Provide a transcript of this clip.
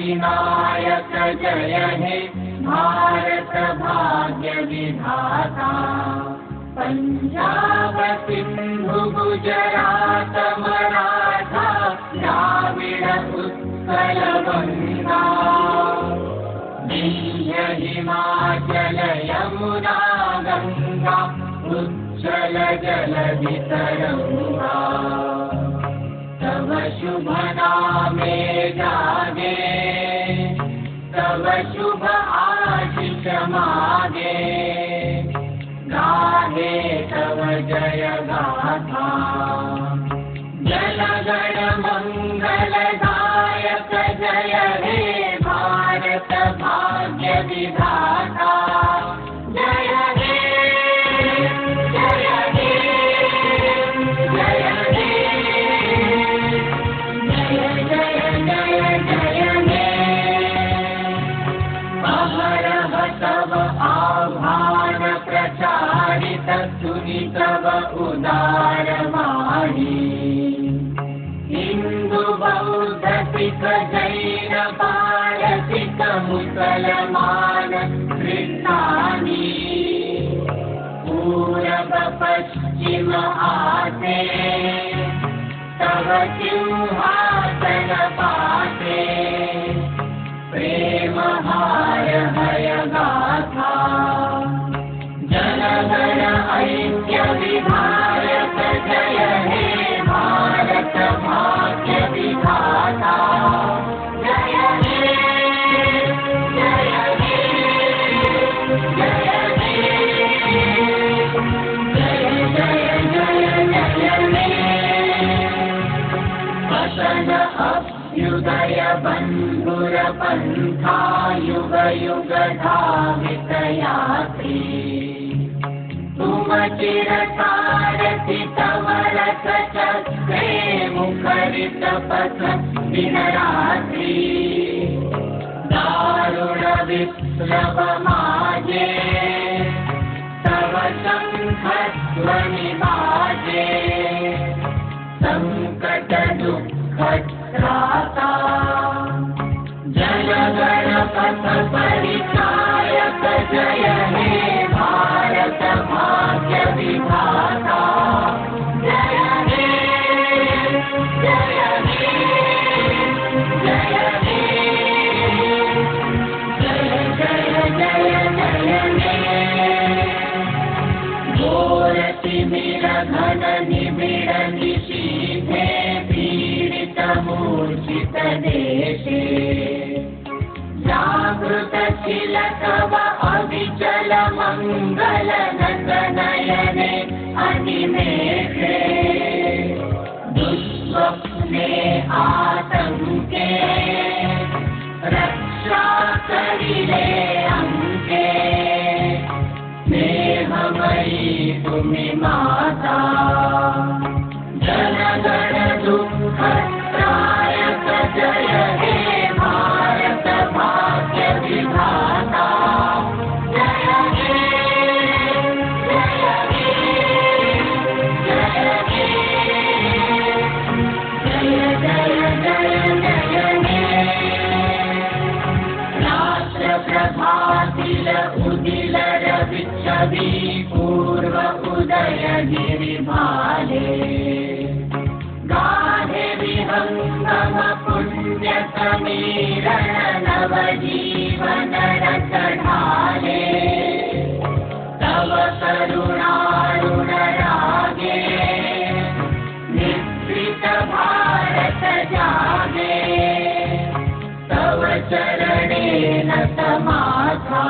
अधिनायक जय हे भारत भाग्य विधाता। पंजाब सिंधु गुजरात मराठा द्राविड़ उत्कल बंगा। विंध्य हिमाचल यमुना गंगा उज्ज्वल जलधि तरंगा। तव शुभ नामे जागे तव शुभ आशीष मागे। गाहे तव जय गाथा जनगण मंगलदायक जय हे भारत भाग्य विधाता। जय हे जय हे जय हे जय जय जय जय हे। अहरह तव आभार प्रचारित सुनि तव उदार वाणी। हिंदू बौद्ध सिख जैन पारसिक मुसलमान क्रिस्तानी। पूरब पश्चिम आसे तव सिंहासन पाते। प्रेम हार हय गाथा जनगण ऐक्य विधायक जय हे भारत भाग्य विधाता। जय हे जय हे जय हे जय जय जय जय हे। वसन अभ्युदय बंधुर पंथा युग युग धावित यात्री। तुम चिरसारथि तव रथ चक्रे मुखरित पथ दिन रात्रि। दारुण विप्लव माजे तव शंख ध्वनि बाजे। संकट दुःख त्राता जनगण पथ परिचायक जय हे भारत भाग्य विधाता। जय हे जय हे जय हे जय जय जय जय हे। घोर तिमिर घन निबिड़ निशीथे पीड़ित मूर्छित देशे। जागृत शिल तव अविचल मंगल नयने अनिमेषे। दुःस्वप्ने आतंके रक्षा करिले अंके। स्नेहमयी तुमि माता जनगण दुःख त्रायक जय हे भारत भाग्य विधाता। जय हे जय हे जय हे जय जय जय जय हे। राष्ट्र प्रभातील उदिल रवि छवि पूर्व उदय गिरि भाले। गाहे विहंगम पुण्य समीरण नव जीवन रस ढाले। तव करुणारुण रागे निश्चित भारत जागे। तव चरणे नत माथा